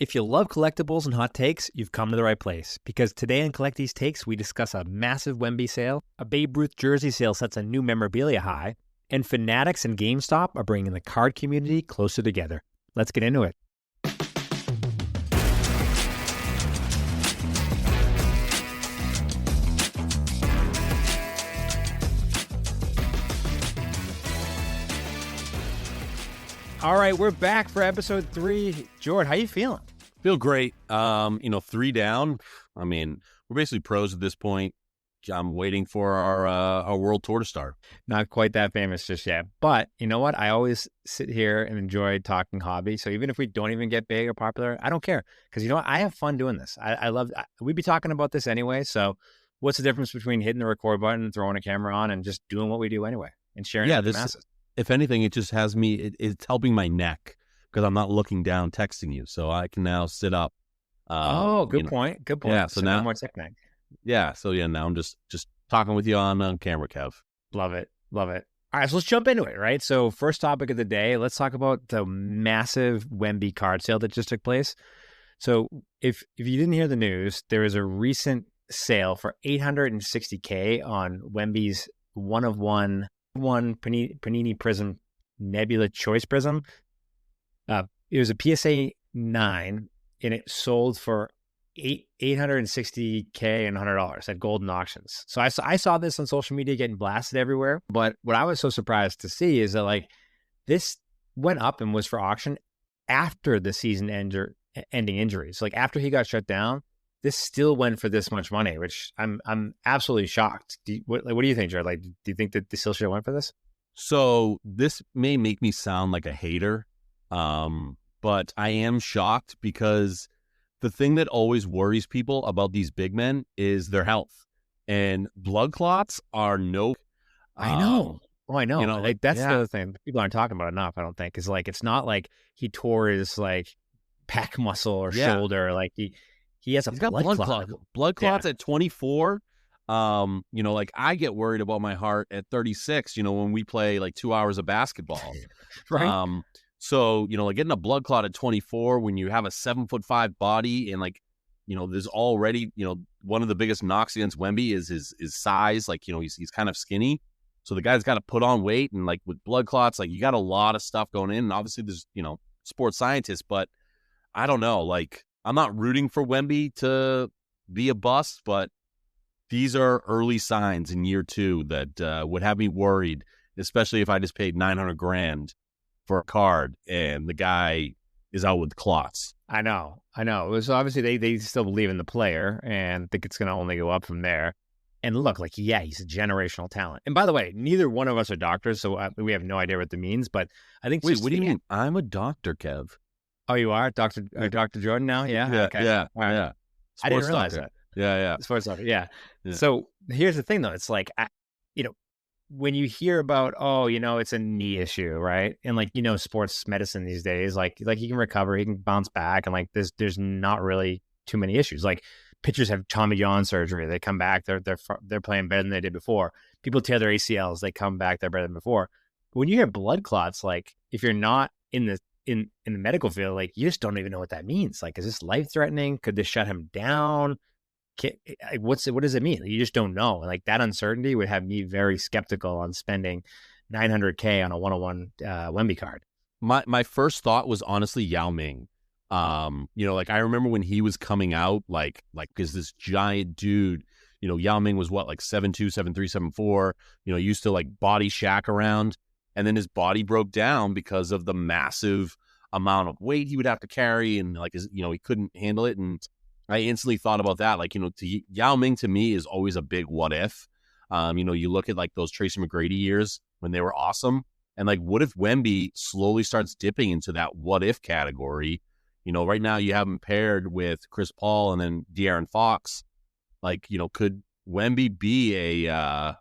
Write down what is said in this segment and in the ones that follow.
If you love collectibles and hot takes, you've come to the right place. Because today on Collect These Takes, we discuss a massive Wemby sale, a Babe Ruth jersey sale sets a new memorabilia high, and Fanatics and GameStop are bringing the card community closer together. Let's get into it. All right, we're back for episode 3. Jord, how you feeling? Feel great. 3 down. I mean, we're basically pros at this point. I'm waiting for our world tour to start. Not quite that famous just yet. But you know what? I always sit here and enjoy talking hobby. So even if we don't even get big or popular, I don't care. Because you know what? I have fun doing this. We'd be talking about this anyway. So what's the difference between hitting the record button and throwing a camera on and just doing what we do anyway and sharing it with the masses? If anything, it just has me, it's helping my neck because I'm not looking down texting you. So I can now sit up. Good point. Good point. Yeah, so now, no more technique. Yeah, so yeah, now I'm just talking with you on camera, Kev. Love it. Love it. All right, so let's jump into it, right? So first topic of the day, let's talk about the massive Wemby card sale that just took place. So if you didn't hear the news, there was a recent sale for $860K on Wemby's one Panini Prism Nebula Choice Prism. It was a PSA 9, and it sold for $860K and $100 at Golden Auctions. So I saw this on social media getting blasted everywhere. But what I was so surprised to see is that this went up and was for auction after the season ending injuries. Like after he got shut down, this still went for this much money, which I'm absolutely shocked. What do you think, Jared? Do you think that they still should have went for this? So this may make me sound like a hater, but I am shocked because the thing that always worries people about these big men is their health, and blood clots are no. I know. I know. That's the other thing people aren't talking about enough. I don't think is it's not like he tore his pec muscle or shoulder. He has a blood clot. Blood clots at 24. I get worried about my heart at 36. When we play 2 hours of basketball, right? So, getting a blood clot at 24 when you have a 7'5" body and there's already, one of the biggest knocks against Wemby is his size. He's kind of skinny. So the guy's got to put on weight and with blood clots, you got a lot of stuff going in. And obviously there's, sports scientists, but I don't know, I'm not rooting for Wemby to be a bust, but these are early signs in year 2 that would have me worried, especially if I just paid $900,000 for a card and the guy is out with clots. I know. So obviously they still believe in the player and think it's going to only go up from there. And look, he's a generational talent. And by the way, neither one of us are doctors, so we have no idea what that means. But I think. Wait, what do you mean? I'm a doctor, Kev. Oh, you are Dr. Jordan now? Yeah. Yeah. Okay. Yeah. Right. Yeah. I didn't realize that. Yeah. Sports doctor. Yeah. So here's the thing, though. It's when you hear about, it's a knee issue, right? And sports medicine these days, he can recover, he can bounce back, and there's not really too many issues. Pitchers have Tommy John surgery, they come back, they're playing better than they did before. People tear their ACLs, they come back, they're better than before. But when you hear blood clots, if you're not in the medical field, you just don't even know what that means. Is this life threatening? Could this shut him down? What does it mean? You just don't know. That uncertainty would have me very skeptical on spending $900K on a 101 Wemby card. My first thought was honestly Yao Ming. I remember when he was coming out, because this giant dude, Yao Ming was what, 7'2", 7'3", 7'4", used to body Shaq around, and then his body broke down because of the massive amount of weight he would have to carry, and he couldn't handle it. And I instantly thought about that. Yao Ming to me is always a big what if. You look at those Tracy McGrady years when they were awesome. And what if Wemby slowly starts dipping into that what if category? Right now you have him paired with Chris Paul and then De'Aaron Fox. Could Wemby be a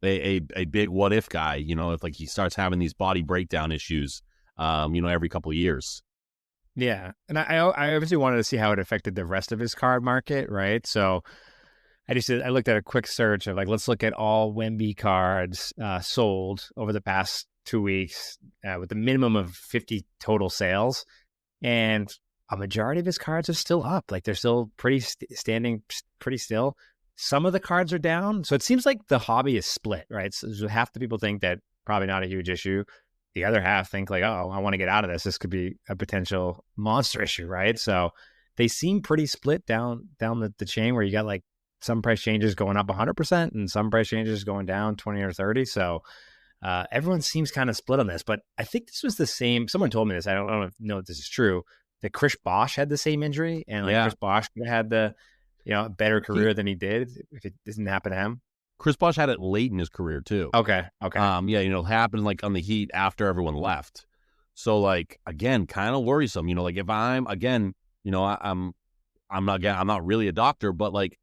big what if guy? If he starts having these body breakdown issues, every couple of years. Yeah. And I obviously wanted to see how it affected the rest of his card market, right? So I looked at a quick search of let's look at all Wemby cards sold over the past 2 weeks with a minimum of 50 total sales. And a majority of his cards are still up. Like they're still pretty standing pretty still. Some of the cards are down. So it seems like the hobby is split, right? So half the people think that probably not a huge issue. The other half think like, oh, I want to get out of this. This could be a potential monster issue, right? So they seem pretty split down the chain where you got like some price changes going up 100% and some price changes going down 20 or 30. So everyone seems kind of split on this, but I think this was the same. Someone told me this. I don't know if this is true. That Chris Bosh had the same injury, and like Chris Bosh had the better career than he did if it didn't happen to him. Chris Bosh had it late in his career too. Okay. Yeah, happened like on the Heat after everyone left. So like again, kind of worrisome. Like if I'm again, I'm not really a doctor, but like,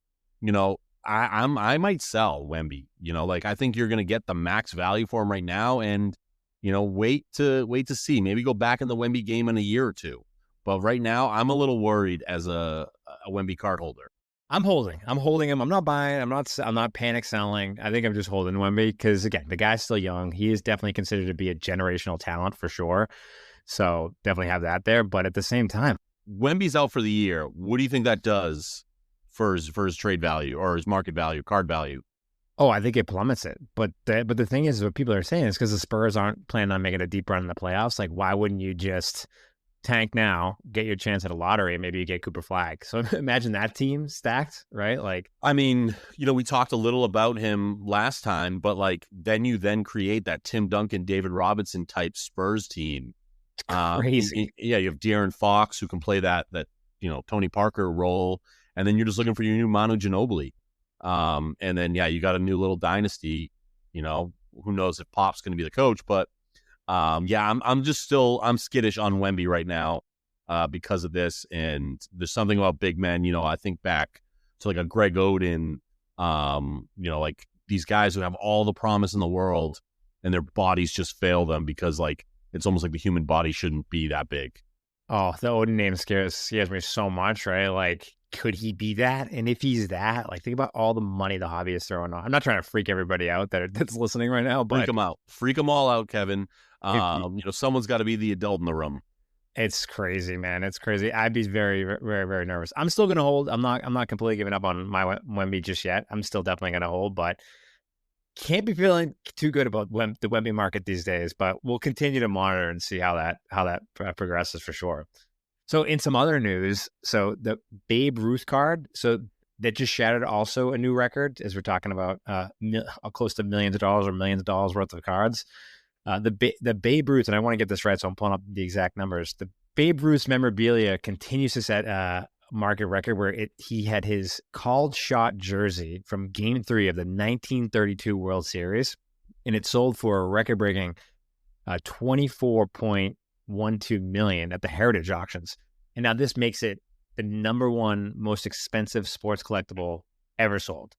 I might sell Wemby. Like I think you're going to get the max value for him right now, and wait to see. Maybe go back in the Wemby game in a year or two. But right now, I'm a little worried as a Wemby card holder. I'm holding him. I'm not buying. I'm not panic selling. I think I'm just holding Wemby because again, the guy's still young. He is definitely considered to be a generational talent for sure. So definitely have that there. But at the same time, Wemby's out for the year. What do you think that does for his trade value or his market value, card value? Oh, I think it plummets it. But the thing is, what people are saying is because the Spurs aren't planning on making a deep run in the playoffs. Like, why wouldn't you just tank now, get your chance at a lottery, and maybe you get Cooper Flag? So imagine that team stacked, right? Like, I mean, we talked a little about him last time, but like then you create that Tim Duncan, David Robinson type Spurs team. Crazy. You have De'Aaron Fox who can play that Tony Parker role, and then you're just looking for your new Manu Ginobili. And then you got a new little dynasty. Who knows if Pop's going to be the coach, but I'm skittish on Wemby right now because of this. And there's something about big men. I think back to like a Greg Oden, like these guys who have all the promise in the world and their bodies just fail them because like it's almost like the human body shouldn't be that big. Oh, the Oden name scares me so much, right? Like, could he be that? And if he's that, like, think about all the money the hobby is throwing on. I'm not trying to freak everybody out that's listening right now, but freak them all out, Kevin. Someone's got to be the adult in the room. It's crazy, man. It's crazy. I'd be very, very, very nervous. I'm still going to hold. I'm not completely giving up on my Wemby just yet. I'm still definitely going to hold, but can't be feeling too good about the Wemby market these days. But we'll continue to monitor and see how that progresses for sure. So in some other news, so the Babe Ruth card, so that just shattered also a new record as we're talking about close to millions of dollars or millions of dollars worth of cards. The Babe Ruth, and I want to get this right, so I'm pulling up the exact numbers. The Babe Ruth's memorabilia continues to set a market record where he had his called shot jersey from Game 3 of the 1932 World Series, and it sold for a record-breaking $24.12 million at the Heritage Auctions. And now this makes it the number one most expensive sports collectible ever sold.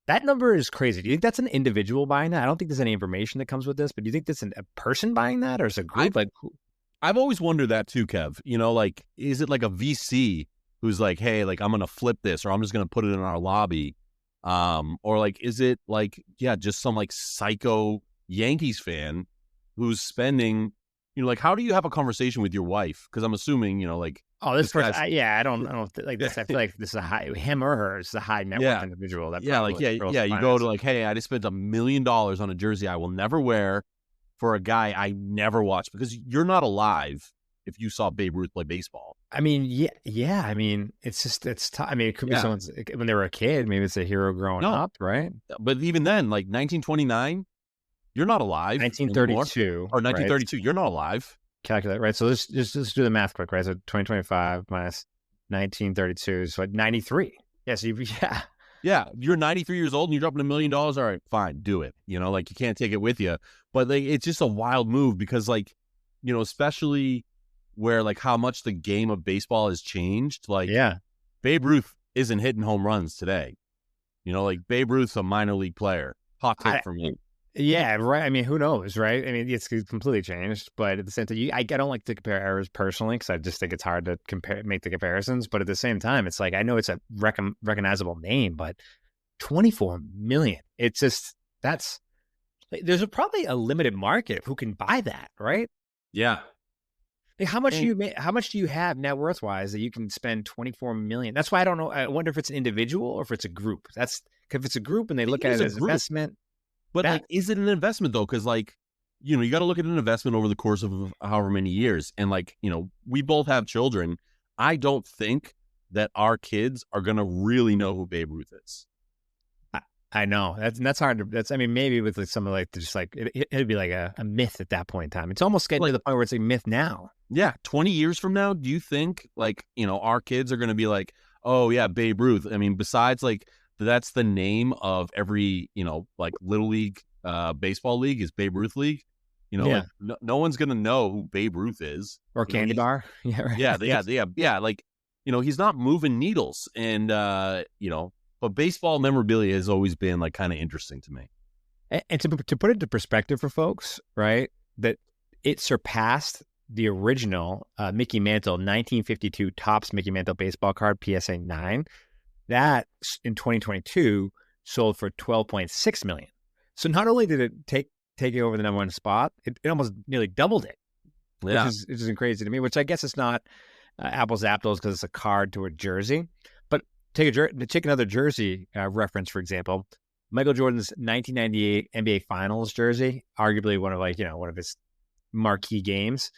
That number is crazy. Do you think that's an individual buying that? I don't think there's any information that comes with this, but do you think that's a person buying that, or is it a group? I've always wondered that too, Kev. Like, is it like a VC who's like, hey, like I'm going to flip this, or I'm just going to put it in our lobby? Or like, is it like, just some like psycho Yankees fan who's spending, like, how do you have a conversation with your wife? Because I'm assuming, like, oh, this person, I don't like this. I feel like this is a high, him or her is a high net worth individual. That you go to like, hey, I just spent $1 million on a jersey I will never wear for a guy I never watched, because you're not alive if you saw Babe Ruth play baseball. I mean, yeah. I mean, it's tough. I mean, it could be someone's when they were a kid. Maybe it's a hero growing up, right? But even then, like 1929, you're not alive. 1932 anymore. Or 1932, right? You're not alive. Calculate, right? So let's just do the math quick, right? So 2025 minus 1932 is what, 93. Yes, you're 93 years old and you're dropping $1 million. All right, fine, do it. Like you can't take it with you, but like it's just a wild move because like, especially where like how much the game of baseball has changed. Like, Babe Ruth isn't hitting home runs today. Like Babe Ruth's a minor league player. Hot take from me. Yeah, right. I mean, who knows, right? I mean, it's completely changed, but at the same time, I don't like to compare errors personally because I just think it's hard to make the comparisons. But at the same time, it's like I know it's a recognizable name, but 24 million. It's just there's probably a limited market of who can buy that, right? Yeah. Like, how much do And you how much do you have net worth wise that you can spend 24 million? That's why I don't know. I wonder if it's an individual or if it's a group. That's if it's a group and they I think look it at is it a as group. investment. But That like, is it an investment though? Because like, you got to look at an investment over the course of however many years. And like, we both have children. I don't think that our kids are gonna really know who Babe Ruth is. I know that's hard to. I mean, maybe with like something like just like it'd be like a myth at that point in time. It's almost getting to Like, the point where it's a myth now. yeah, 20 years from now, do you think like, our kids are gonna be like, oh yeah, Babe Ruth? I mean, besides like that's the name of every, like little league baseball league is Babe Ruth League. Yeah, Like no one's gonna know who Babe Ruth is. or candy He's bar. Yeah, right. yeah. Like, he's not moving needles, and but baseball memorabilia has always been like kind of interesting to me. And to put it into perspective for folks, right? That it surpassed the original Mickey Mantle 1952 Topps Mickey Mantle baseball card PSA 9. That in 2022 sold for 12.6 million. So not only did it take it over the number one spot, it almost nearly doubled it, Yeah, which is crazy to me. Which I guess it's not apples to apples because it's a card to a jersey. But take another jersey reference, for example. Michael Jordan's 1998 NBA Finals jersey, arguably one of his marquee games,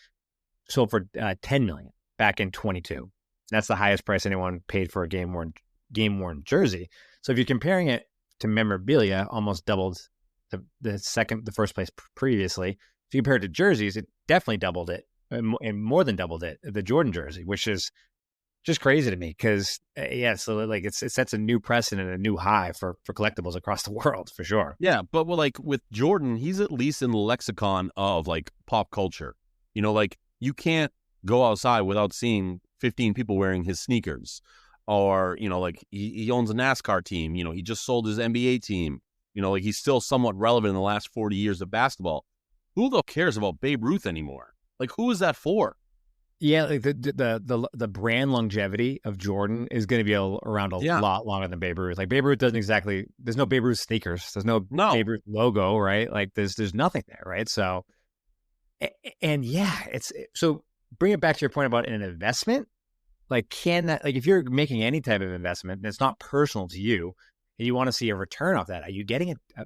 sold for 10 million back in 22. That's the highest price anyone paid for a game worn jersey. So if you're comparing it to memorabilia, almost doubled the first place previously. If you compare it to jerseys, it definitely doubled it and more than doubled it. The Jordan jersey, which is just crazy to me because so like it sets a new precedent, a new high for collectibles across the world for sure. yeah. But like with Jordan, he's at least in the lexicon of like pop culture. Like you can't go outside without seeing 15 people wearing his sneakers, or like he owns a NASCAR team. He just sold his NBA team. Like he's still somewhat relevant in the last 40 years of basketball. Who though cares about Babe Ruth anymore? Like, who is that for? Yeah, like the brand longevity of Jordan is going to be around a lot longer than Babe Ruth. Like Babe Ruth doesn't exactly. There's no Babe Ruth sneakers. There's no Babe Ruth logo, right? Like there's nothing there, right? So, and yeah, so bring it back to your point about an investment. Like, can that, like, if you're making any type of investment and it's not personal to you and you want to see a return off that, are you getting a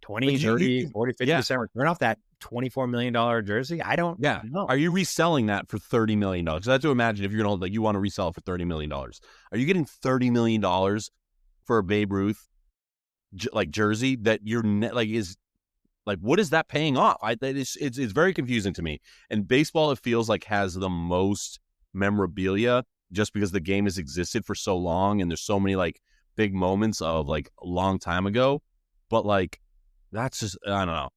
20, 30, 40, 50% return off that $24 million jersey? I don't know. Are you reselling that for $30 million? Because I have to imagine if you're going to, like, you want to resell it for $30 million. Are you getting $30 million for a Babe Ruth, jersey that you're, is, like, what is that paying off? It's very confusing to me. And baseball, it feels like, has the most memorabilia just because the game has existed for so long and there's so many, like, big moments of, like, a long time ago. But, like, that's just, I don't know.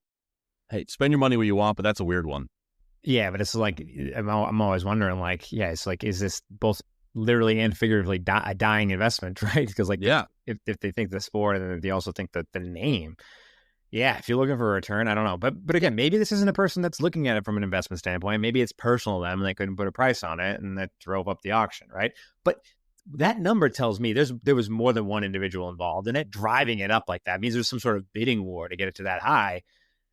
Hey, spend your money where you want, but that's a weird one. Yeah, but it's like, I'm always wondering, like, yeah, it's like, is this both literally and figuratively a dying investment, right? Because, like, if they think the sport and then they also think that the name, yeah, if you're looking for a return, I don't know. But again, maybe this isn't a person that's looking at it from an investment standpoint. Maybe it's personal to them and they couldn't put a price on it and that drove up the auction, right? But that number tells me there was more than one individual involved in it. Driving it up like that it means there's some sort of bidding war to get it to that high.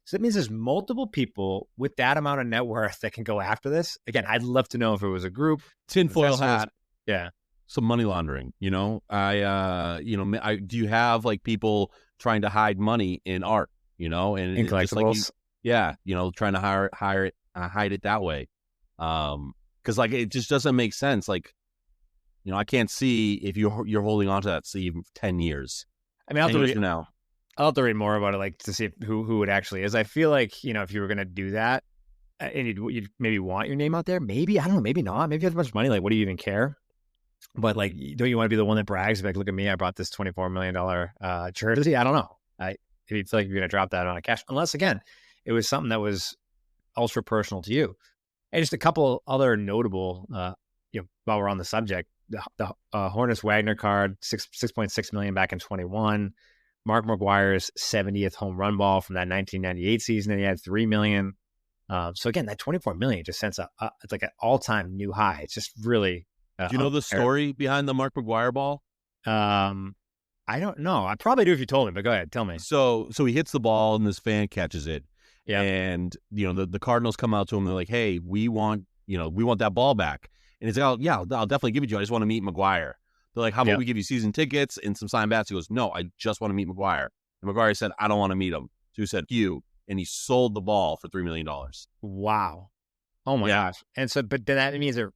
So that means there's multiple people with that amount of net worth that can go after this. Again, I'd love to know if it was a group. Tinfoil hat. Yeah. Some money laundering, do you have, like, people trying to hide money in art, and in collectibles? Trying to hide it that way. Because, like, it just doesn't make sense. Like, I can't see if you're holding on to that sleeve 10 years. I mean, now. I'll have to read more about it, like, to see who it actually is. I feel like, if you were going to do that and you'd maybe want your name out there, maybe, I don't know, maybe not. Maybe you have a bunch of money. Like, what do you even care? But, like, don't you want to be the one that brags? Like, look at me, I bought this $24 million jersey. I don't know. If you feel like you're going to drop that on a cash, unless, again, it was something that was ultra personal to you. And just a couple other notable, while we're on the subject, the Hornets Wagner card, 6.6 million back in 21. Mark McGwire's 70th home run ball from that 1998 season, and he had 3 million. So again, that 24 million just sends it's like an all-time new high. It's just really. Do you know the story behind the Mark McGwire ball? I don't know. I probably do if you told me, but go ahead, tell me. So he hits the ball and this fan catches it. Yeah. And, the Cardinals come out to him. They're like, hey, we want we want that ball back. And he's like, oh, yeah, I'll definitely give it to you. I just want to meet McGuire. They're like, how about we give you season tickets and some signed bats? He goes, no, I just want to meet McGuire. And McGuire said, I don't want to meet him. So he said, you. And he sold the ball for $3 million. Wow. Oh my gosh. And so, but then that means so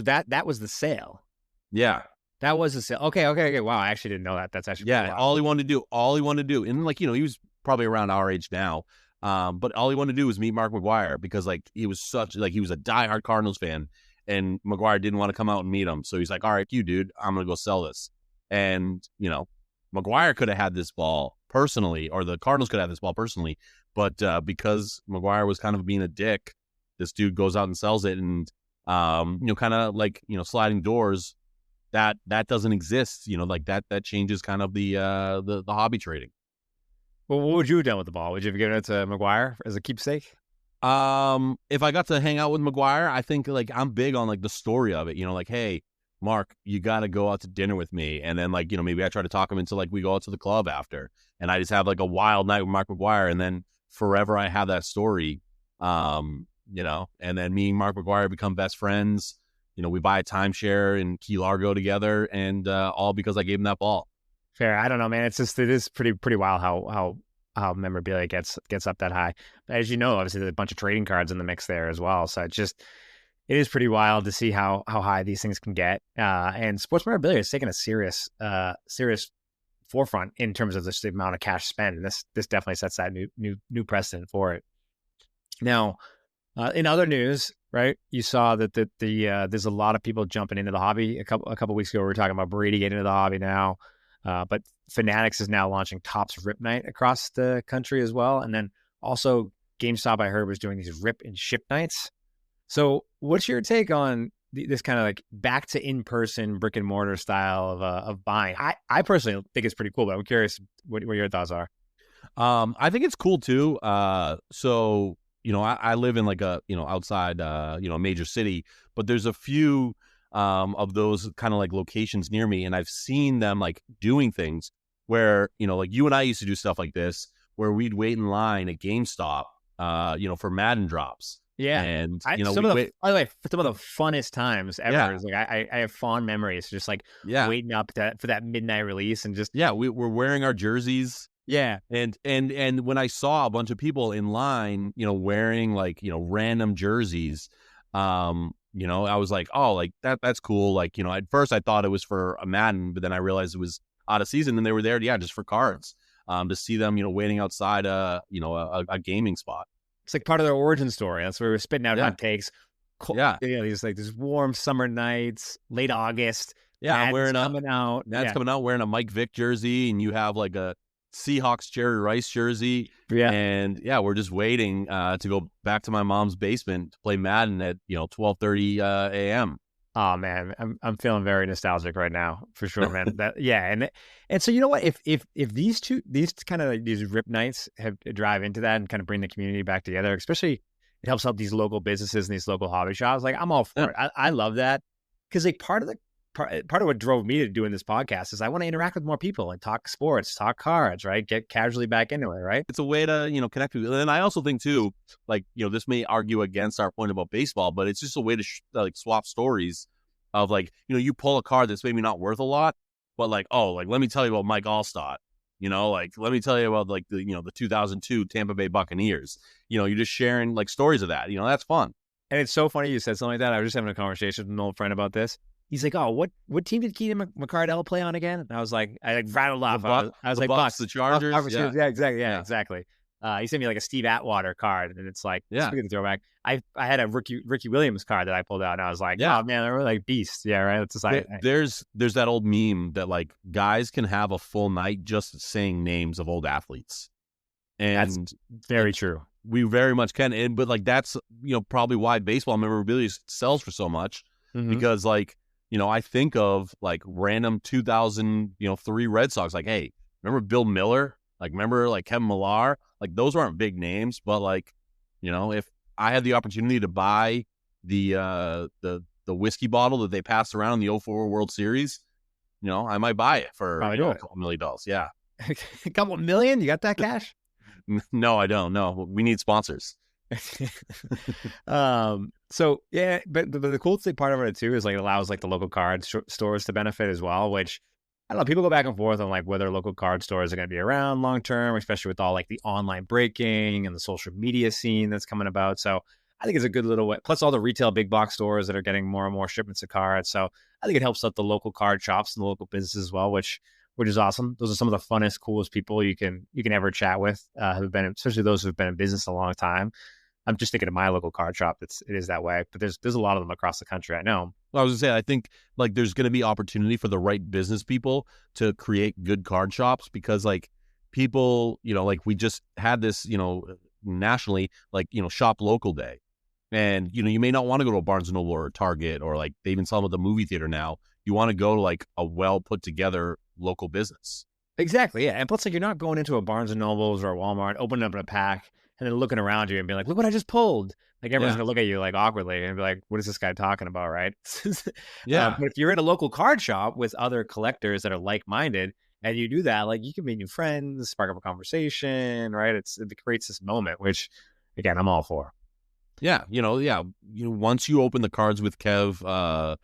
that was the sale. Yeah. That was the sale. Okay. Wow. I actually didn't know that. That's actually all he wanted to do. And like, he was probably around our age now. But all he wanted to do was meet Mark McGuire because like he was he was a diehard Cardinals fan. And McGuire didn't want to come out and meet him. So he's like, all right, you dude, I'm going to go sell this. And, McGuire could have had this ball personally, or the Cardinals could have this ball personally. But because McGuire was kind of being a dick, this dude goes out and sells it. And, kind of like, sliding doors, that doesn't exist. Like that changes kind of the hobby trading. Well, what would you have done with the ball? Would you have given it to McGuire as a keepsake? If I got to hang out with McGuire, I think like I'm big on like the story of it, like, hey, Mark, you got to go out to dinner with me. And then like, maybe I try to talk him into like, we go out to the club after, and I just have like a wild night with Mark McGuire. And then forever I have that story, and then me and Mark McGuire become best friends. We buy a timeshare in Key Largo together, and all because I gave him that ball. Fair. I don't know, man. It is pretty wild how memorabilia gets up that high. But as you know, obviously there's a bunch of trading cards in the mix there as well. So it is pretty wild to see how high these things can get. And sports memorabilia is taking a serious forefront in terms of the amount of cash spent. And this definitely sets that new precedent for it. Now, in other news, right? You saw that there's a lot of people jumping into the hobby. A couple weeks ago, we were talking about Brady getting into the hobby now. But Fanatics is now launching Topps Rip Night across the country as well. And then also GameStop, I heard, was doing these Rip and Ship Nights. So what's your take on this kind of like back to in-person brick and mortar style of buying? I personally think it's pretty cool, but I'm curious what your thoughts are. I think it's cool too. So, I live in like a, outside, a major city, but there's a few of those kind of like locations near me. And I've seen them like doing things where, like you and I used to do stuff like this, where we'd wait in line at GameStop, for Madden drops. Yeah. And, some of the funnest times ever. Yeah. Is like, I have fond memories, just like waiting up for that midnight release and just, we're wearing our jerseys. Yeah. And when I saw a bunch of people in line, wearing like, random jerseys, I was like, oh, like that's cool. Like, at first I thought it was for a Madden, but then I realized it was out of season and they were there, just for cards, to see them, waiting outside, a gaming spot. It's like part of their origin story. That's where we're spitting out hot takes. These warm summer nights, late August. Yeah. I'm wearing coming out wearing a Mike Vick jersey, and you have like a Seahawks Jerry Rice jersey. Yeah. And we're just waiting to go back to my mom's basement to play Madden at 12:30 a.m. Oh man, I'm feeling very nostalgic right now for sure, man. And so you know what? If these kind of like these Rip Nights have drive into that and kind of bring the community back together, especially it helps out these local businesses and these local hobby shops. Like I'm all for it. I love that because like part of what drove me to doing this podcast is I want to interact with more people and talk sports, talk cards, right? Get casually back into it, right? It's a way to, connect with people. And I also think too, like, this may argue against our point about baseball, but it's just a way to like swap stories of like, you pull a card that's maybe not worth a lot, but like, oh, like, let me tell you about Mike Allstott, like, let me tell you about like the 2002 Tampa Bay Buccaneers, you're just sharing like stories of that, that's fun. And it's so funny you said something like that. I was just having a conversation with an old friend about this. He's like, oh, what team did Keenan McCardell play on again? And I was like, I rattled off. I was like, Bucks, the Chargers. Yeah, exactly. Yeah, exactly. He sent me like a Steve Atwater card, and it's like, speaking of throwback, I had a Ricky Williams card that I pulled out, and I was like, oh man, they're like beasts. Yeah, right. It's just like there's that old meme that like guys can have a full night just saying names of old athletes, and that's very true. We very much can, but like that's probably why baseball memorabilia sells for so much, because like. I think of like random 2003 Red Sox. Like, hey, remember Bill Miller? Like, remember like Kevin Millar? Like, those aren't big names, but like, if I had the opportunity to buy the whiskey bottle that they passed around in the 2004 World Series, I might buy it for a couple $1 million. Yeah, a couple million. You got that cash? No, I don't. No, we need sponsors. So yeah, but the cool thing part of it too is like it allows like the local card stores to benefit as well, which I don't know. People go back and forth on like whether local card stores are going to be around long term, especially with all like the online breaking and the social media scene that's coming about. So I think it's a good little way. Plus all the retail big box stores that are getting more and more shipments of cards. So I think it helps out the local card shops and the local businesses as well, which is awesome. Those are some of the funnest, coolest people you can ever chat with, who've been, especially those who've been in business a long time. I'm just thinking of my local card shop. It is that way, but there's a lot of them across the country. I know. Well, I was gonna say, I think like there's gonna be opportunity for the right business people to create good card shops because like people, like we just had this, nationally, like, shop local day. And, you may not want to go to a Barnes and Noble or a Target or like they even sell them at the movie theater now. You want to go to like a well put together local business. Exactly. Yeah. And plus, like, you're not going into a Barnes and Nobles or a Walmart, opening up a pack and then looking around you and being like, look what I just pulled. Like everyone's going to look at you like awkwardly and be like, what is this guy talking about? Right. Yeah. But if you're in a local card shop with other collectors that are like-minded and you do that, like you can meet new friends, spark up a conversation, right? It creates this moment, which again, I'm all for. Yeah. Once you open the Cards with Kev,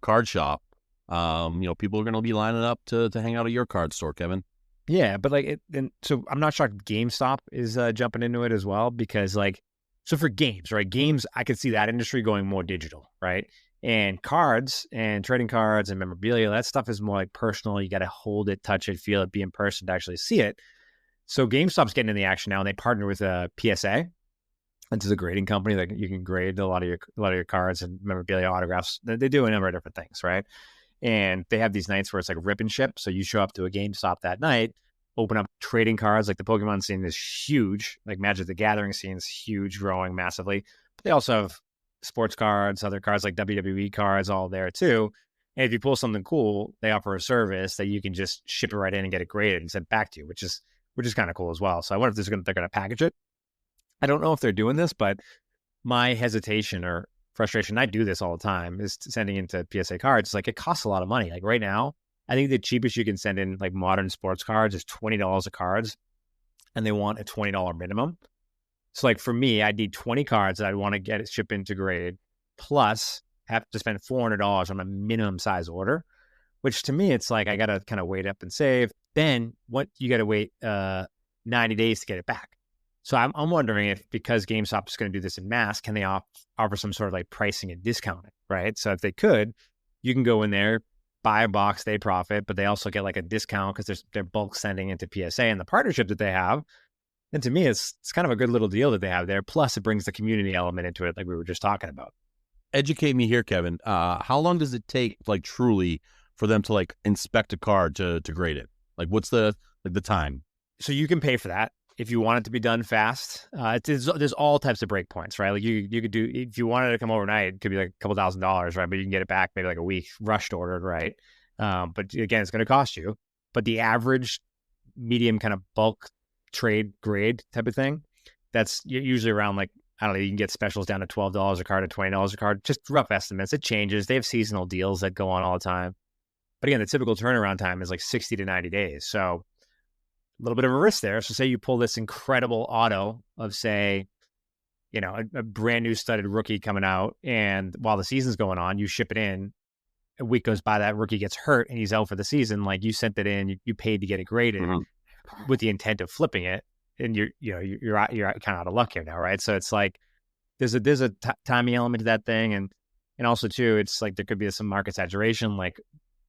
card shop, people are going to be lining up to hang out at your card store, Kevin. Yeah, but like, so I'm not shocked GameStop is jumping into it as well because like, so for games, right? Games, I could see that industry going more digital, right? And cards and trading cards and memorabilia, that stuff is more like personal. You got to hold it, touch it, feel it, be in person to actually see it. So GameStop's getting in the action now, and they partner with a PSA, which is a grading company that you can grade a lot of your cards and memorabilia, autographs. They do a number of different things, right? And they have these nights where it's like rip and ship. So you show up to a GameStop that night, open up trading cards. Like the Pokemon scene is huge. Like Magic the Gathering scene is huge, growing massively. But they also have sports cards, other cards like WWE cards, all there too. And if you pull something cool, they offer a service that you can just ship it right in and get it graded and sent back to you, which is kind of cool as well. So I wonder if they're going to package it. I don't know if they're doing this, but my hesitation or frustration, I do this all the time, is sending into PSA cards. Like it costs a lot of money. Like right now, I think the cheapest you can send in like modern sports cards is $20 a cards, and they want a $20 minimum. So like for me, I'd need 20 cards that I'd want to get it shipped into grade, plus have to spend $400 on a minimum size order, which to me, it's like I got to kind of wait up and save. Then what you got to wait 90 days to get it back. So I'm wondering if, because GameStop is going to do this in mass, can they offer some sort of like pricing and discounting, right? So if they could, you can go in there, buy a box, they profit, but they also get like a discount because they're bulk sending into PSA and the partnership that they have. And to me, it's kind of a good little deal that they have there. Plus, it brings the community element into it, like we were just talking about. Educate me here, Kevin. How long does it take, like truly, for them to like inspect a card to grade it? Like, what's the time? So you can pay for that if you want it to be done fast. There's all types of break points, right? Like you could do, if you wanted to come overnight, it could be like a couple $1,000s, right? But you can get it back maybe like a week, rushed ordered, right? But again, it's going to cost you. But the average medium kind of bulk trade grade type of thing, that's usually around like, I don't know, you can get specials down to $12 a card to $20 a card, just rough estimates. It changes. They have seasonal deals that go on all the time. But again, the typical turnaround time is like 60 to 90 days. So a little bit of a risk there. So say you pull this incredible auto of, say, a brand new studded rookie coming out, and while the season's going on, you ship it in. A week goes by, that rookie gets hurt and he's out for the season. Like you sent it in, you paid to get it graded with the intent of flipping it, and you're kind of out of luck here now, right? So it's like there's a timing element to that thing, and also too, it's like there could be some market saturation. Like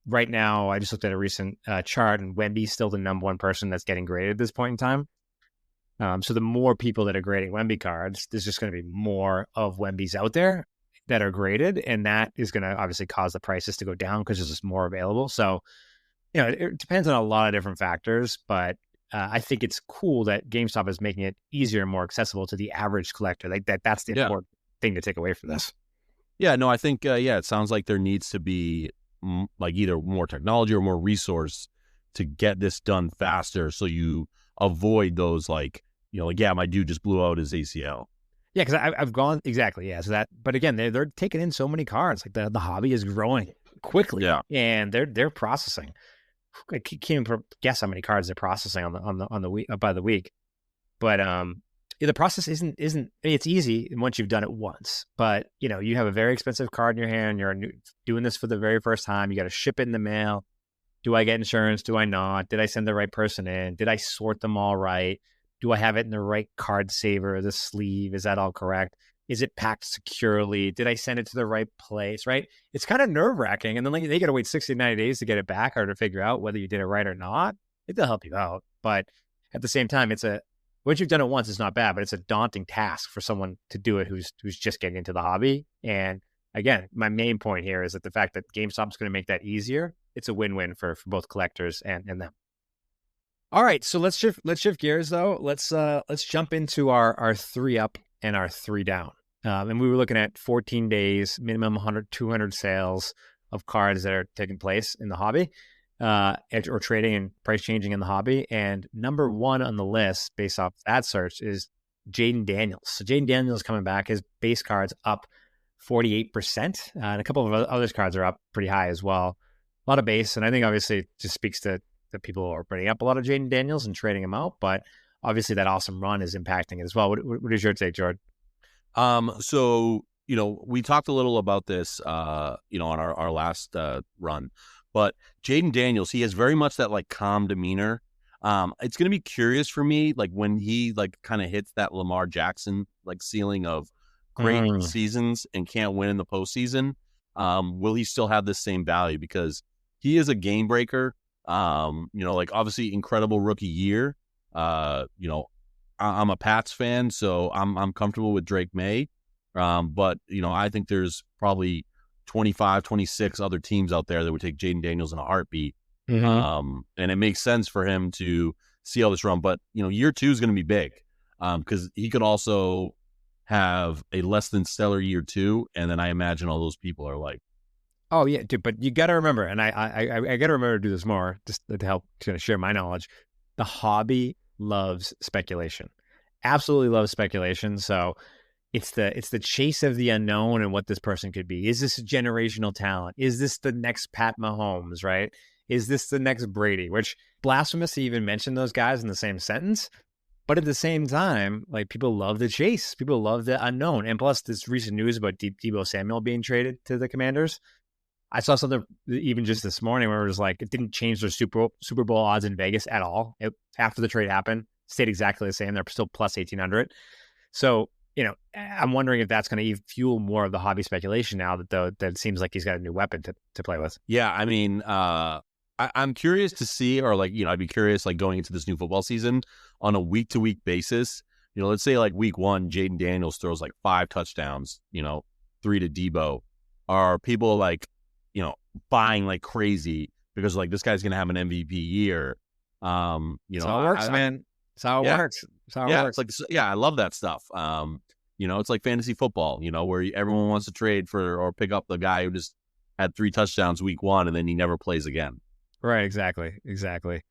right now, I just looked at a recent chart, and Wemby's still the number one person that's getting graded at this point in time. So the more people that are grading Wemby cards, there's just going to be more of Wembys out there that are graded, and that is going to obviously cause the prices to go down because there's just more available. So, it depends on a lot of different factors, but I think it's cool that GameStop is making it easier and more accessible to the average collector. Like that's the important thing to take away from this. Yeah, no, I think, it sounds like there needs to be like either more technology or more resource to get this done faster, so you avoid those like my dude just blew out his ACL. Yeah, because I've gone exactly. Yeah, so that. But again, they're taking in so many cards. Like the hobby is growing quickly. Yeah, and they're processing. I can't even guess how many cards they're processing on the week by the week. But the process isn't I mean, it's easy once you've done it once, but you have a very expensive card in your hand. You're doing this for the very first time. You got to ship it in the mail. Do I get insurance? Do I not? Did I send the right person in? Did I sort them all right? Do I have it in the right card saver, the sleeve? Is that all correct? Is it packed securely? Did I send it to the right place? Right? It's kind of nerve wracking. And then they got to wait 60, 90 days to get it back or to figure out whether you did it right or not. They'll help you out. But at the same time, once you've done it once, it's not bad, but it's a daunting task for someone to do it who's just getting into the hobby. And again, my main point here is that the fact that GameStop is going to make that easier, it's a win-win for both collectors and them. All right, so let's shift gears though. Let's jump into our 3 up and our 3 down. And we were looking at 14 days, minimum 100, 200 sales of cards that are taking place in the hobby, or trading and price changing in the hobby. And number 1 on the list, based off that search, is Jaden Daniels. So Jaden Daniels coming back. His base cards up 48%, and a couple of other cards are up pretty high as well. A lot of base, and I think obviously it just speaks to the people who are bringing up a lot of Jaden Daniels and trading him out. But obviously that awesome run is impacting it as well. What is your take, Jordan? So we talked a little about this, on our last run, but Jaden Daniels, he has very much that like calm demeanor. It's going to be curious for me, like when he like kind of hits that Lamar Jackson like ceiling of great seasons and can't win in the postseason. Will he still have the same value? Because he is a game breaker. Like obviously incredible rookie year. I'm a Pats fan, so I'm comfortable with Drake May. But I think there's probably 25, 26 other teams out there that would take Jaden Daniels in a heartbeat. Mm-hmm. And it makes sense for him to see how this run. But, year 2 is going to be big, because he could also have a less than stellar year 2. And then I imagine all those people are like, oh yeah, dude, but you got to remember, and I got to remember to do this more just to help kind of share my knowledge. The hobby loves speculation, absolutely loves speculation. So it's the chase of the unknown and what this person could be. Is this a generational talent? Is this the next Pat Mahomes, right? Is this the next Brady? Which blasphemous to even mention those guys in the same sentence. But at the same time, like people love the chase. People love the unknown. And plus this recent news about Deebo Samuel being traded to the Commanders. I saw something even just this morning where it was like, it didn't change their Super Bowl odds in Vegas at all. After the trade happened, stayed exactly the same. They're still plus 1,800. So, I'm wondering if that's going to fuel more of the hobby speculation now that it seems like he's got a new weapon to play with. Yeah. I mean, I'm curious to see, or like, I'd be curious, like going into this new football season on a week to week basis, let's say like week 1, Jaden Daniels throws like 5 touchdowns, 3 to Deebo. Are people like, buying like crazy because like this guy's going to have an MVP year? That's how it works, man. That's how it works. That's how it works. It's like, I love that stuff. It's like fantasy football, where everyone wants to trade for or pick up the guy who just had 3 touchdowns week 1 and then he never plays again. Right. Exactly.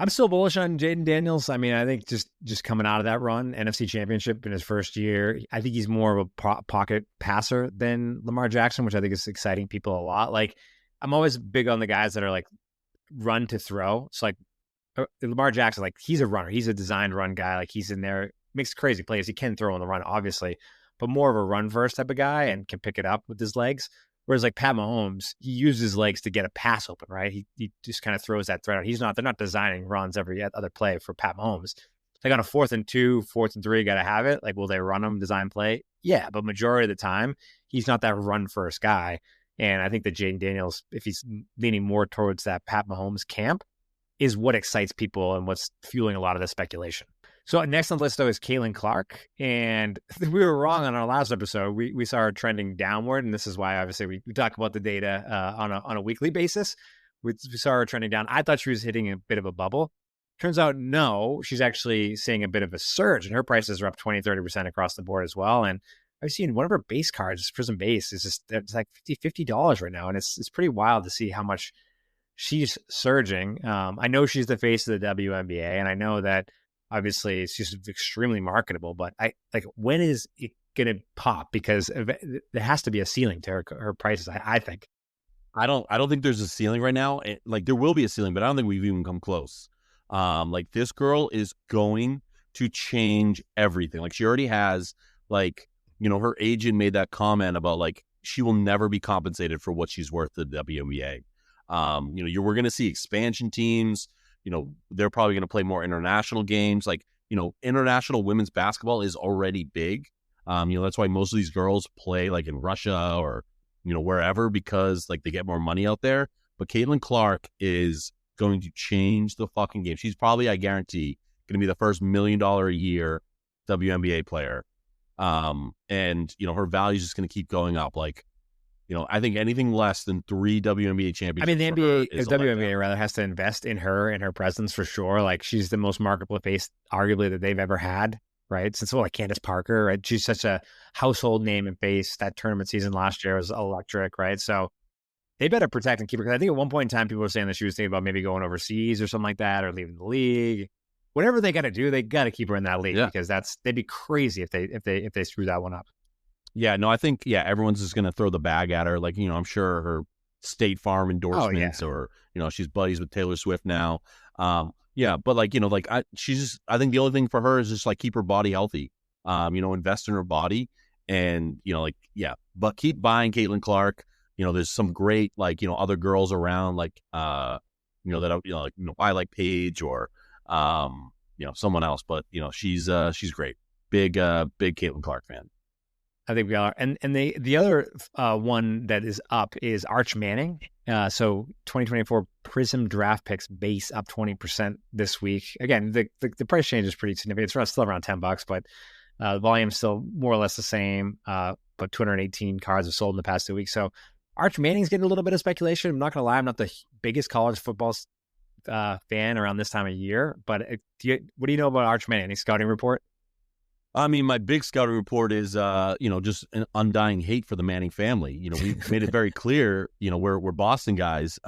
I'm still bullish on Jaden Daniels. I mean, I think just coming out of that run, NFC Championship in his first year, I think he's more of a pocket passer than Lamar Jackson, which I think is exciting people a lot. Like, I'm always big on the guys that are like run to throw. So like Lamar Jackson, like he's a runner. He's a designed run guy. Like he's in there, makes crazy plays. He can throw on the run, obviously, but more of a run first type of guy and can pick it up with his legs. Whereas like Pat Mahomes, he uses his legs to get a pass open, right? He just kind of throws that thread out. They're not designing runs every other play for Pat Mahomes. Like on a 4th and 2, 4th and 3, got to have it. Like, will they run him, design play? Yeah, but majority of the time, he's not that run first guy. And I think that Jaden Daniels, if he's leaning more towards that Pat Mahomes camp, is what excites people and what's fueling a lot of the speculation. So next on the list, though, is Kaylin Clark. And we were wrong on our last episode. We saw her trending downward. And this is why, obviously, we talk about the data on a weekly basis. We saw her trending down. I thought she was hitting a bit of a bubble. Turns out, no, she's actually seeing a bit of a surge. And her prices are up 20, 30% across the board as well. And I've seen one of her base cards, Prism Base, it's like $50 right now. And it's pretty wild to see how much she's surging. I know she's the face of the WNBA. And I know that obviously it's just extremely marketable, but when is it going to pop? Because there has to be a ceiling to her prices, I think. I don't think there's a ceiling right now. Like there will be a ceiling, but I don't think we've even come close. Like this girl is going to change everything. Like she already has, like, her agent made that comment about like she will never be compensated for what she's worth to the WNBA. We're going to see expansion teams. They're probably going to play more international games. Like, international women's basketball is already big. That's why most of these girls play like in Russia or, wherever, because like they get more money out there. But Caitlin Clark is going to change the fucking game. She's probably, I guarantee, going to be the first $1 million a year WNBA player. And her value is just going to keep going up. Like, I think anything less than 3 WNBA championships. I mean, the WNBA rather has to invest in her and her presence for sure. Like she's the most marketable face, arguably, that they've ever had, right? Since like Candace Parker, right? She's such a household name and face. That tournament season last year was electric, right? So they better protect and keep her. Because I think at one point in time, people were saying that she was thinking about maybe going overseas or something like that, or leaving the league. Whatever they got to do, they got to keep her in that league because they'd be crazy if they screw that one up. Yeah, no, I think everyone's just gonna throw the bag at her. Like, I'm sure her State Farm endorsements, or she's buddies with Taylor Swift now. But like I think the only thing for her is just like keep her body healthy. Invest in her body, and but keep buying Caitlin Clark. There's some great other girls around that I like Paige or someone else, but she's great. Big Caitlin Clark fan. I think we are. And the other one that is up is Arch Manning. So 2024 Prism draft picks base up 20% this week. Again, the price change is pretty significant. It's still around $10, but the volume's still more or less the same. But 218 cards have sold in the past 2 weeks. So Arch Manning's getting a little bit of speculation. I'm not going to lie. I'm not the biggest college football fan around this time of year. But what do you know about Arch Manning? Any scouting report? I mean, my big scouting report is, just an undying hate for the Manning family. We've made it very clear, we're Boston guys.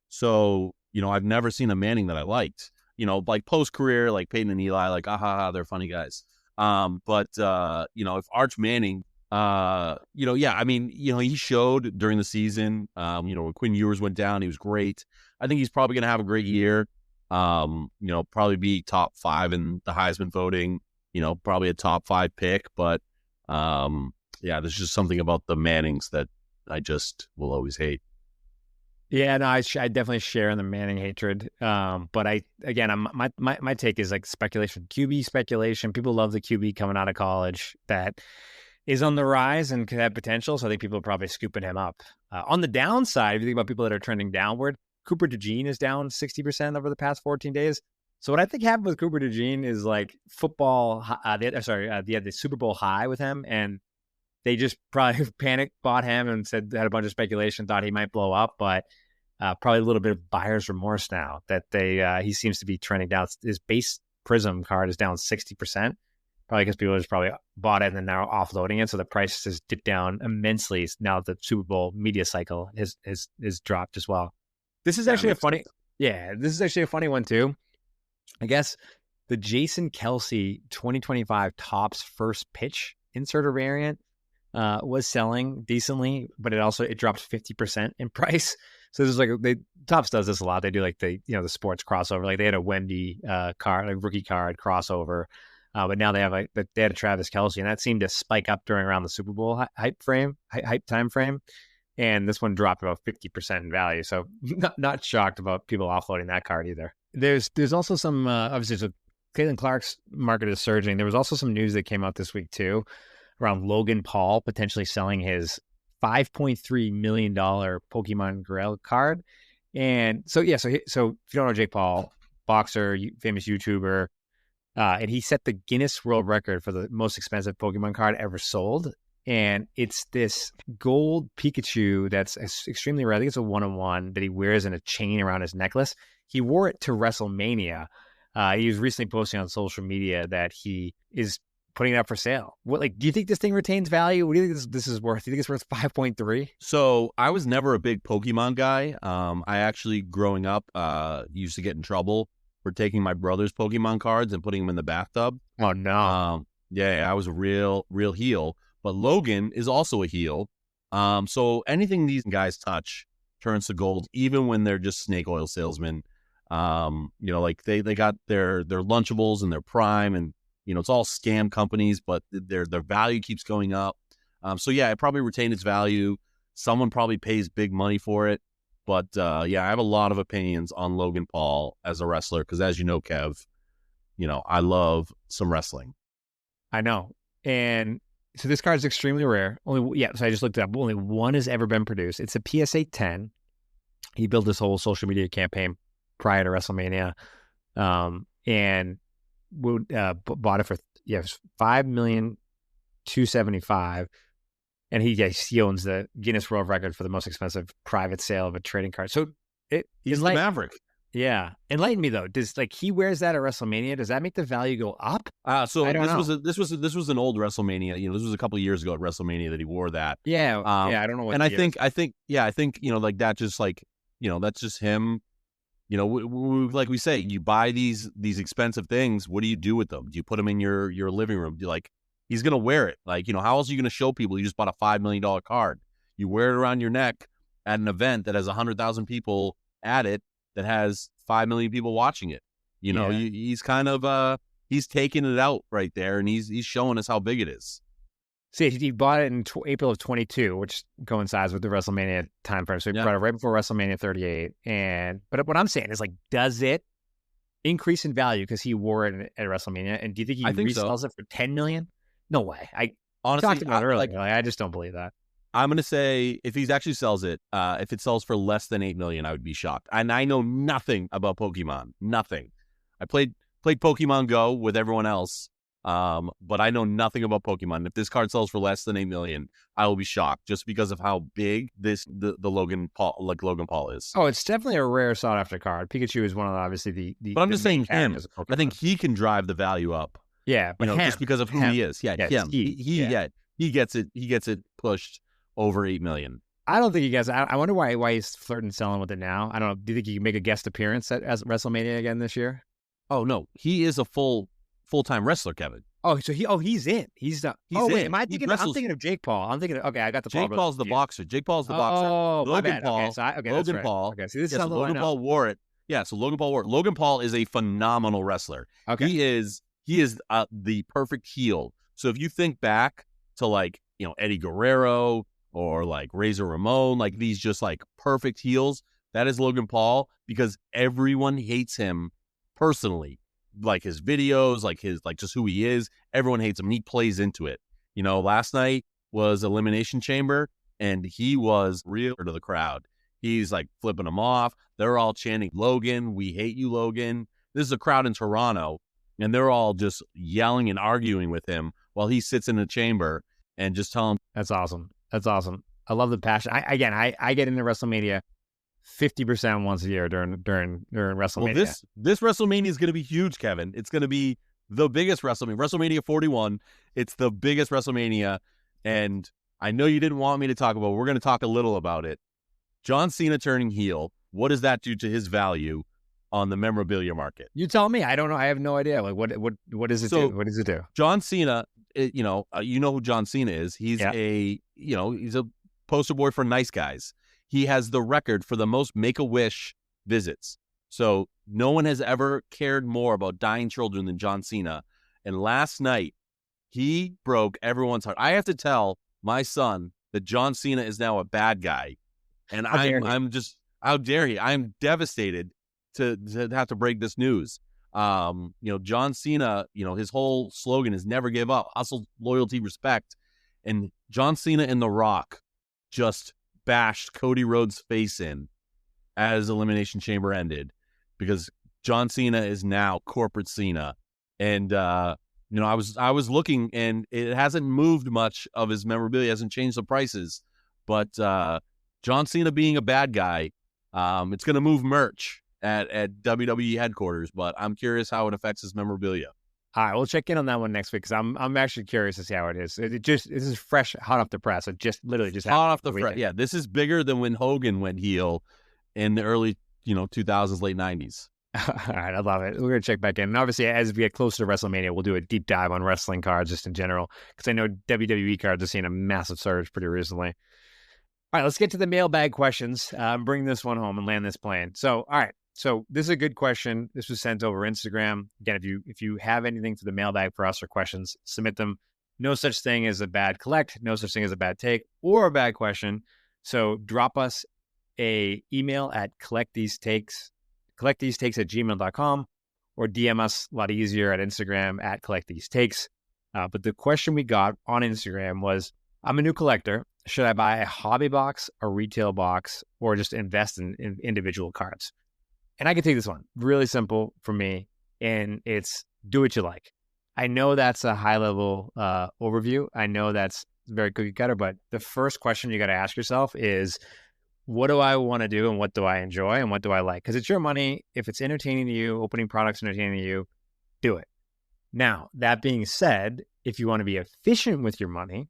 So, I've never seen a Manning that I liked, like post-career, like Peyton and Eli, like, they're funny guys. But if Arch Manning, he showed during the season, when Quinn Ewers went down, he was great. I think he's probably going to have a great year. Probably be top 5 in the Heisman voting. Probably a top 5 pick, but there's just something about the Mannings that I just will always hate. Yeah, no, I definitely share in the Manning hatred. But my take is like speculation, QB speculation. People love the QB coming out of college that is on the rise and could have potential. So I think people are probably scooping him up. On the downside, if you think about people that are trending downward, Cooper DeJean is down 60% over the past 14 days. So what I think happened with Cooper DeJean is like football. They had the Super Bowl high with him, and they just probably panicked, bought him, and had a bunch of speculation, thought he might blow up, but probably a little bit of buyer's remorse now that he seems to be trending down. His base Prism card is down 60%, probably because people just probably bought it and then now offloading it, so the price has dipped down immensely now that the Super Bowl media cycle has dropped as well. This is actually this is actually a funny one too. I guess the Jason Kelce 2025 Topps first pitch inserter variant was selling decently, but it dropped 50% in price. So there's Topps does this a lot. They do like the sports crossover. Like they had a Wemby card, like rookie card crossover, but now they had a Travis Kelce, and that seemed to spike up during around the Super Bowl hype time frame. And this one dropped about 50% in value. So not shocked about people offloading that card either. There's also some, obviously, so Caitlin Clark's market is surging. There was also some news that came out this week, too, around Logan Paul potentially selling his $5.3 million Pokemon Grail card. And so if you don't know Jake Paul, boxer, famous YouTuber, and he set the Guinness World Record for the most expensive Pokemon card ever sold. And it's this gold Pikachu that's extremely rare. I think it's a 1-on-1 that he wears in a chain around his necklace. He wore it to WrestleMania. He was recently posting on social media that he is putting it up for sale. Do you think this thing retains value? What do you think this is worth? Do you think it's worth 5.3? So I was never a big Pokemon guy. I actually, growing up, used to get in trouble for taking my brother's Pokemon cards and putting them in the bathtub. Oh, no. I was a real heel. But Logan is also a heel. So anything these guys touch turns to gold, even when they're just snake oil salesmen. Like they got their Lunchables and their Prime, and it's all scam companies, but their value keeps going up. So yeah, it probably retained its value. Someone probably pays big money for it. But yeah, I have a lot of opinions on Logan Paul as a wrestler because, as you know, Kev, I love some wrestling. I know. And so this card is extremely rare. So I just looked it up. Only one has ever been produced. It's a PSA 10. He built this whole social media campaign prior to WrestleMania, and bought it for $5,275,000. And he owns the Guinness World Record for the most expensive private sale of a trading card. So he's the Maverick. Yeah, enlighten me though. Does he wears that at WrestleMania? Does that make the value go up? So this was an old WrestleMania. This was a couple of years ago at WrestleMania that he wore that. Yeah, I don't know what. And I think like that just like that's just him. Like we say, you buy these expensive things. What do you do with them? Do you put them in your living room? Do you he's going to wear it. How else are you going to show people you just bought a $5 million card? You wear it around your neck at an event that has 100,000 people at it, that has 5 million people watching it. He's kind of, he's taking it out right there, and he's showing us how big it is. See, he bought it in April of 22, which coincides with the WrestleMania time frame. So he bought it right before WrestleMania 38. But what I'm saying is, does it increase in value because he wore it at WrestleMania? And do you think he resells it for $10 million? No way. I honestly talked about it earlier. I just don't believe that. I'm going to say if he actually sells it, if it sells for less than $8 million, I would be shocked. And I know nothing about Pokemon. Nothing. I played Pokemon Go with everyone else, but I know nothing about Pokemon. If this card sells for less than $8 million, I will be shocked just because of how big the Logan Paul is. Oh, it's definitely a rare sought after card. Pikachu is one of obviously the. But I'm just saying him. I think he can drive the value up. Yeah, but just because of who he is. Yeah, him. He gets it. He gets it pushed over $8 million. I don't think he gets. I wonder why he's flirting selling with it now. I don't know. Do you think he can make a guest appearance at WrestleMania again this year? Oh no, he is a full-time wrestler, Kevin. Oh, so he's in. He's the. Wait, am I thinking? I'm thinking of Jake Paul. I'm thinking. I got the. Jake Paul's the boxer. Jake Paul's the boxer. Oh, Logan Paul. Okay, Logan Paul. Okay, see, this is Logan Paul wore it. Yeah, so Logan Paul wore it. Logan Paul is a phenomenal wrestler. Okay, he is the perfect heel. So if you think back to Eddie Guerrero or Razor Ramon, these just perfect heels, that is Logan Paul, because everyone hates him personally. His videos, his just who he is, everyone hates him. And he plays into it. Last night was Elimination Chamber, and he was real to the crowd. He's flipping them off. They're all chanting, "Logan, we hate you, Logan." This is a crowd in Toronto, and they're all just yelling and arguing with him while he sits in the chamber and just tell him. That's awesome. That's awesome. I love the passion. I get into WrestleMania 50% once a year during WrestleMania. Well, this WrestleMania is going to be huge, Kevin. It's going to be the biggest WrestleMania. WrestleMania 41. It's the biggest WrestleMania, and I know you didn't want me to talk about it. We're going to talk a little about it. John Cena turning heel. What does that do to his value on the memorabilia market? You tell me. I don't know. I have no idea. What does it do? What does it do? John Cena, you know who John Cena is. He's he's a poster boy for nice guys. He has the record for the most Make-A-Wish visits. So no one has ever cared more about dying children than John Cena. And last night, he broke everyone's heart. I have to tell my son that John Cena is now a bad guy. And I'm just, how dare he? I'm devastated to have to break this news. John Cena, his whole slogan is never give up, hustle, loyalty, respect. And John Cena and The Rock just bashed Cody Rhodes' face in as Elimination Chamber ended, because John Cena is now corporate Cena. And I was looking, and it hasn't moved much of his memorabilia, hasn't changed the prices, but John Cena being a bad guy, it's going to move merch at WWE headquarters, but I'm curious how it affects his memorabilia. All right, we'll check in on that one next week, because I'm actually curious to see how it is. This is fresh, hot off the press. It just literally just hot off the press. Yeah, this is bigger than when Hogan went heel in the early 2000s, late 90s. All right, I love it. We're going to check back in. And obviously, as we get closer to WrestleMania, we'll do a deep dive on wrestling cards just in general, because I know WWE cards are seeing a massive surge pretty recently. All right, let's get to the mailbag questions. Bring this one home and land this plane. So, all right, So this is a good question. This was sent over Instagram. Again, if you have anything for the mailbag for us or questions, submit them. No such thing as a bad collect, no such thing as a bad take or a bad question. So drop us a email at collectthesetakes@gmail.com, or DM us a lot easier at Instagram at collectthesetakes. But the question we got on Instagram was, I'm a new collector. Should I buy a hobby box, a retail box, or just invest in individual cards? And I can take this one. Really simple for me. And it's do what you like. I know that's a high level overview. I know that's very cookie cutter, but the first question you got to ask yourself is, what do I want to do and what do I enjoy and what do I like? Because it's your money. If it's entertaining to you, opening products entertaining to you, do it. Now, that being said, if you want to be efficient with your money,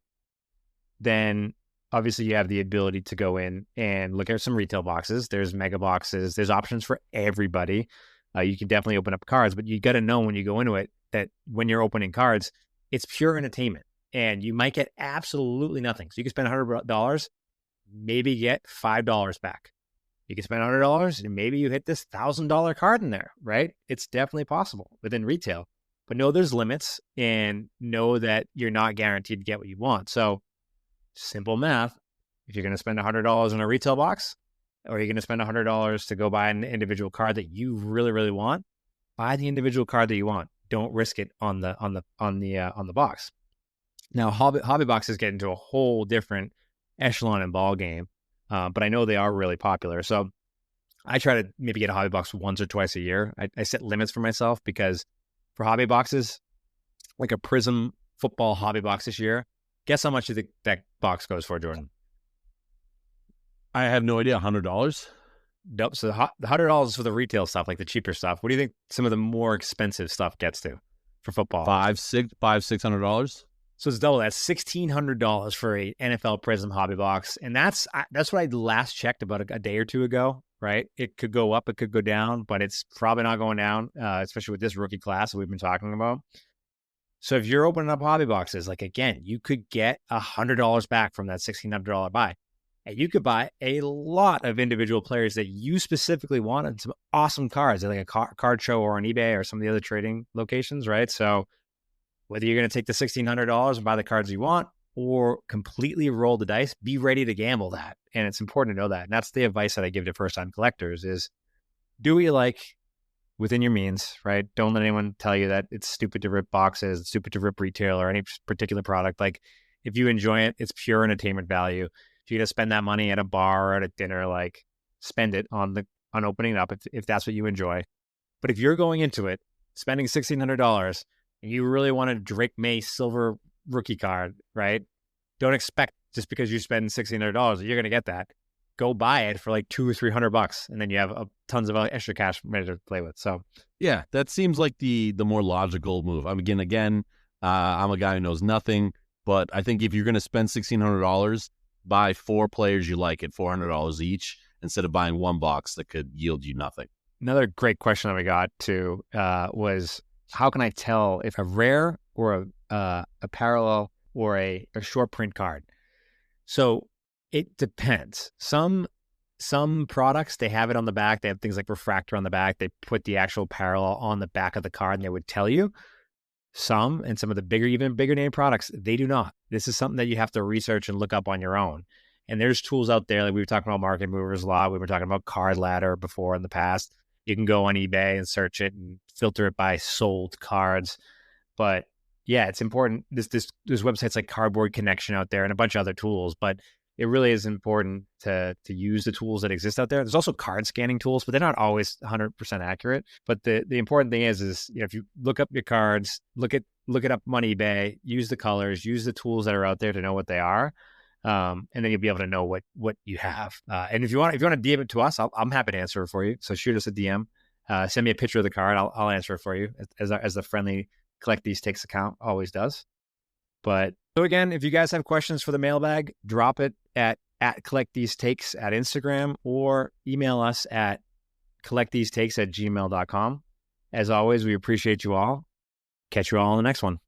then obviously you have the ability to go in and look at some retail boxes. There's mega boxes. There's options for everybody. You can definitely open up cards, but you got to know when you go into it that when you're opening cards, it's pure entertainment and you might get absolutely nothing. So you can spend $100, maybe get $5 back. You can spend $100 and maybe you hit this $1,000 card in there, right? It's definitely possible within retail, but know there's limits and know that you're not guaranteed to get what you want. So simple math, if you're going to spend $100 on a retail box, or you're going to spend $100 to go buy an individual card that you really, really want, buy the individual card that you want. Don't risk it on the box. Now, hobby boxes get into a whole different echelon and ball game, but I know they are really popular. So I try to maybe get a hobby box once or twice a year. I set limits for myself because for hobby boxes, like a Prism football hobby box this year, guess how much you think that box goes for, Jordan? I have no idea. $100? Nope. So the $100 is for the retail stuff, like the cheaper stuff. What do you think some of the more expensive stuff gets to for football? $600? So it's double that. $1,600 for a NFL Prism hobby box, and that's what I last checked about a day or two ago. Right? It could go up, it could go down, but it's probably not going down, especially with this rookie class that we've been talking about. So if you're opening up hobby boxes, like again, you could get $100 back from that $1,600 buy. And you could buy a lot of individual players that you specifically want and some awesome cards, like a card show or on eBay or some of the other trading locations, right? So whether you're going to take the $1,600 and buy the cards you want or completely roll the dice, be ready to gamble that. And it's important to know that. And that's the advice that I give to first-time collectors is do what you like within your means, right? Don't let anyone tell you that it's stupid to rip boxes, it's stupid to rip retail or any particular product. Like if you enjoy it, it's pure entertainment value. If you're going to spend that money at a bar or at a dinner, like spend it on opening it up if that's what you enjoy. But if you're going into it, spending $1,600 and you really want a Drake May silver rookie card, right? Don't expect just because you spend $1,600 that you're going to get that. Go buy it for like $200 or $300, and then you have tons of extra cash ready to play with. So yeah, that seems like the more logical move. I mean, again, I'm a guy who knows nothing, but I think if you're going to spend $1,600, buy 4 players you like at $400 each instead of buying one box that could yield you nothing. Another great question that we got to was, how can I tell if a rare or a parallel or a short print card? So it depends. Some products, they have it on the back. They have things like refractor on the back. They put the actual parallel on the back of the card and they would tell you. Some of the even bigger name products, they do not. This is something that you have to research and look up on your own. And there's tools out there. Like we were talking about Market Movers a lot. We were talking about Card Ladder before in the past. You can go on eBay and search it and filter it by sold cards. But yeah, it's important. There's websites like Cardboard Connection out there and a bunch of other tools. But it really is important to use the tools that exist out there. There's also card scanning tools, but they're not always 100% accurate. But the important thing is if you look up your cards, look it up on eBay, use the colors, use the tools that are out there to know what they are, and then you'll be able to know what you have. And if you want to DM it to us, I'm happy to answer it for you. So shoot us a DM, send me a picture of the card, I'll answer it for you as the friendly Collect These Takes account always does. But so again, if you guys have questions for the mailbag, drop it at Collect These Takes at Instagram or email us at collectthesetakes@gmail.com. As always, we appreciate you all. Catch you all on the next one.